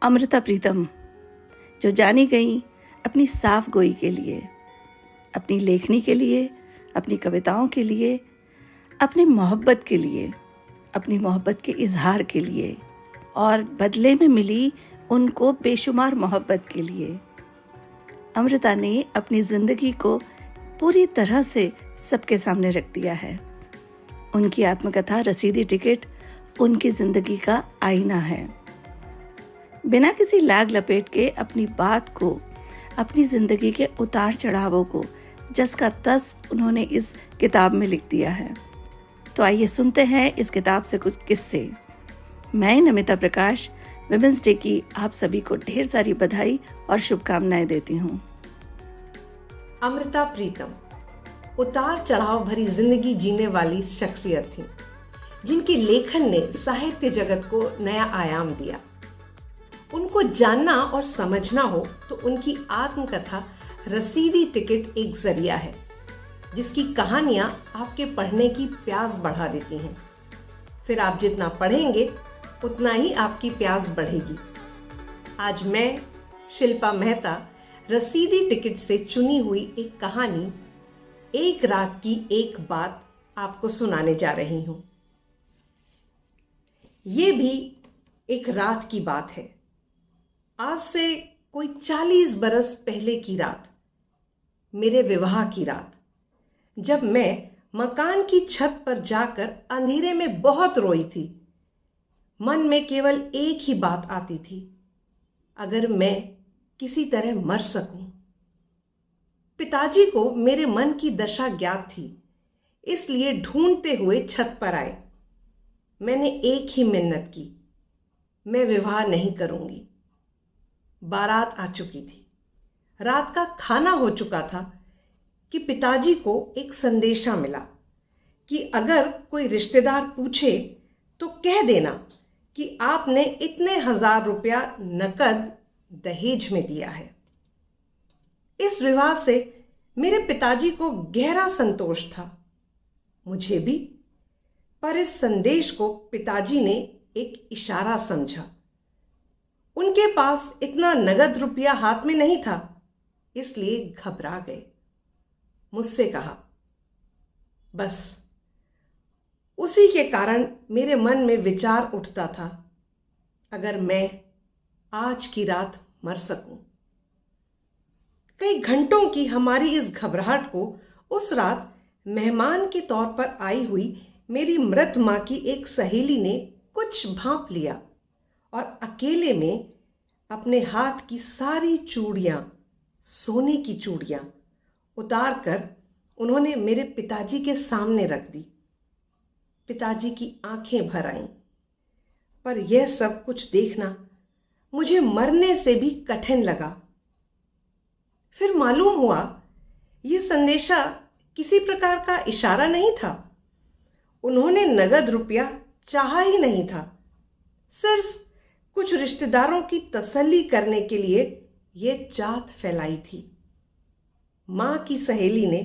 अमृता प्रीतम, जो जानी गई अपनी साफ गोई के लिए, अपनी लेखनी के लिए, अपनी कविताओं के लिए, अपनी मोहब्बत के लिए, अपनी मोहब्बत के इजहार के लिए और बदले में मिली उनको बेशुमार मोहब्बत के लिए, अमृता ने अपनी ज़िंदगी को पूरी तरह से सबके सामने रख दिया है। उनकी आत्मकथा रसीदी टिकट उनकी ज़िंदगी का आईना है। बिना किसी लाग लपेट के अपनी बात को, अपनी ज़िंदगी के उतार चढ़ावों को जस का तस उन्होंने इस किताब में लिख दिया है। तो आइए सुनते हैं इस किताब से कुछ किस्से। मैं नमिता प्रकाश विमेंस डे की आप सभी को ढेर सारी बधाई और शुभकामनाएं देती हूँ। अमृता प्रीतम उतार चढ़ाव भरी जिंदगी जीने वाली शख्सियत थी, जिनकी लेखन ने साहित्य जगत को नया आयाम दिया। उनको जानना और समझना हो तो उनकी आत्मकथा रसीदी टिकट एक जरिया है, जिसकी कहानियां आपके पढ़ने की प्यास बढ़ा देती हैं। फिर आप जितना पढ़ेंगे उतना ही आपकी प्यास बढ़ेगी। आज मैं शिल्पा मेहता रसीदी टिकट से चुनी हुई एक कहानी, एक रात की एक बात आपको सुनाने जा रही हूं। ये भी एक रात की बात है। आज से कोई 40 बरस पहले की रात, मेरे विवाह की रात, जब मैं मकान की छत पर जाकर अंधेरे में बहुत रोई थी। मन में केवल एक ही बात आती थी, अगर मैं किसी तरह मर सकूं। पिताजी को मेरे मन की दशा ज्ञात थी, इसलिए ढूंढते हुए छत पर आए। मैंने एक ही मिन्नत की, मैं विवाह नहीं करूंगी। बारात आ चुकी थी, रात का खाना हो चुका था कि पिताजी को एक संदेशा मिला कि अगर कोई रिश्तेदार पूछे तो कह देना कि आपने इतने 1000 रुपया नकद दहेज में दिया है। इस विवाह से मेरे पिताजी को गहरा संतोष था, मुझे भी। पर इस संदेश को पिताजी ने एक इशारा समझा। उनके पास इतना नगद रुपया हाथ में नहीं था, इसलिए घबरा गए। मुझसे कहा, बस उसी के कारण मेरे मन में विचार उठता था, अगर मैं आज की रात मर सकूं। कई घंटों की हमारी इस घबराहट को उस रात मेहमान के तौर पर आई हुई मेरी मृत मां की एक सहेली ने कुछ भांप लिया और अकेले में अपने हाथ की सारी चूड़ियां, सोने की चूड़ियां उतार कर उन्होंने मेरे पिताजी के सामने रख दी। पिताजी की आंखें भर आईं, पर यह सब कुछ देखना मुझे मरने से भी कठिन लगा। फिर मालूम हुआ यह संदेशा किसी प्रकार का इशारा नहीं था। उन्होंने नगद रुपया चाहा ही नहीं था, सिर्फ कुछ रिश्तेदारों की तसल्ली करने के लिए यह चाहत फैलाई थी। मां की सहेली ने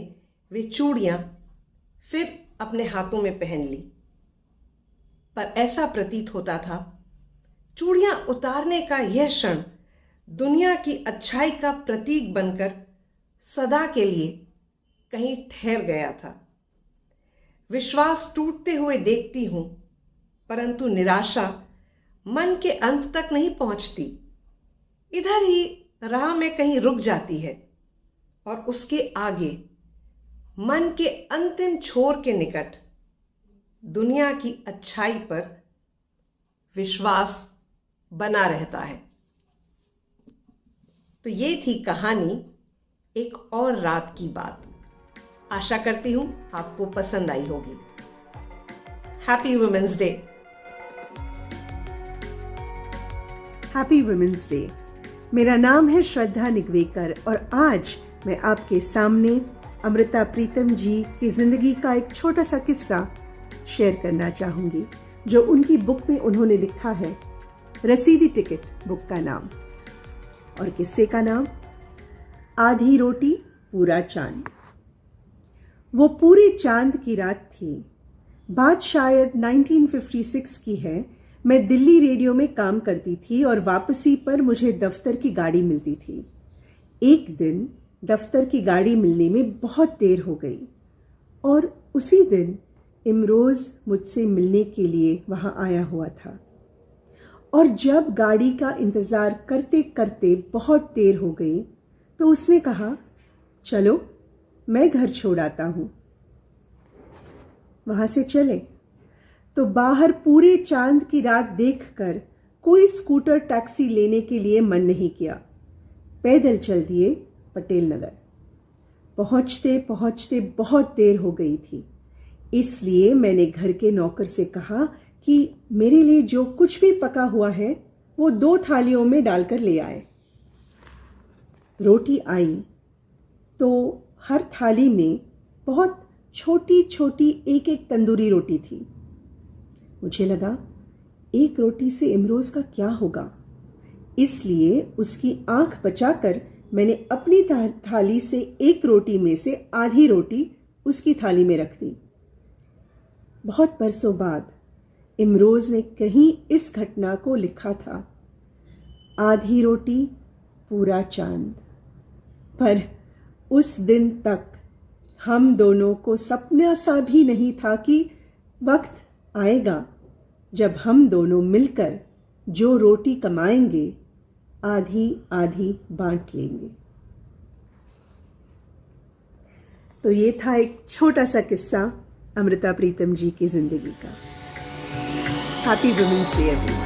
वे चूड़ियां फिर अपने हाथों में पहन ली, पर ऐसा प्रतीत होता था चूड़ियां उतारने का यह क्षण दुनिया की अच्छाई का प्रतीक बनकर सदा के लिए कहीं ठहर गया था। विश्वास टूटते हुए देखती हूं, परंतु निराशा मन के अंत तक नहीं पहुंचती। इधर ही राह में कहीं रुक जाती है और उसके आगे मन के अंतिम छोर के निकट दुनिया की अच्छाई पर विश्वास बना रहता है। तो ये थी कहानी एक और रात की बात। आशा करती हूं आपको पसंद आई होगी। Happy women's day. Happy women's day. मेरा नाम है श्रद्धा निगवेकर और आज मैं आपके सामने अमृता प्रीतम जी की जिंदगी का एक छोटा सा किस्सा शेयर करना चाहूंगी, जो उनकी बुक में उन्होंने लिखा है। रसीदी टिकट बुक का नाम, और किस्से का नाम आधी रोटी पूरा चांद। वो पूरे चांद की रात थी। बात शायद 1956 की है, मैं दिल्ली रेडियो में काम करती थी और वापसी पर मुझे दफ्तर की गाड़ी मिलती थी। एक दिन दफ्तर की गाड़ी मिलने में बहुत देर हो गई और उसी दिन इमरोज़ मुझसे मिलने के लिए वहाँ आया हुआ था। और जब गाड़ी का इंतज़ार करते करते बहुत देर हो गई तो उसने कहा, चलो मैं घर छोड़ आता हूँ। वहाँ से चले तो बाहर पूरे चांद की रात देखकर कोई स्कूटर टैक्सी लेने के लिए मन नहीं किया। पैदल चल दिए पटेल नगर। पहुँचते पहुँचते बहुत देर हो गई थी, इसलिए मैंने घर के नौकर से कहा कि मेरे लिए जो कुछ भी पका हुआ है वो 2 थालियों में डालकर ले आए। रोटी आई तो हर थाली में बहुत छोटी छोटी एक एक तंदूरी रोटी थी। मुझे लगा एक रोटी से इमरोज़ का क्या होगा, इसलिए उसकी आंख बचाकर मैंने अपनी थाली से एक रोटी में से आधी रोटी उसकी थाली में रख दी। बहुत बरसों बाद इमरोज़ ने कहीं इस घटना को लिखा था, आधी रोटी पूरा चांद। पर उस दिन तक हम दोनों को सपना सा भी नहीं था कि वक्त आएगा जब हम दोनों मिलकर जो रोटी कमाएंगे आधी आधी बांट लेंगे। तो ये था एक छोटा सा किस्सा अमृता प्रीतम जी की जिंदगी का। Happy women's day everyone.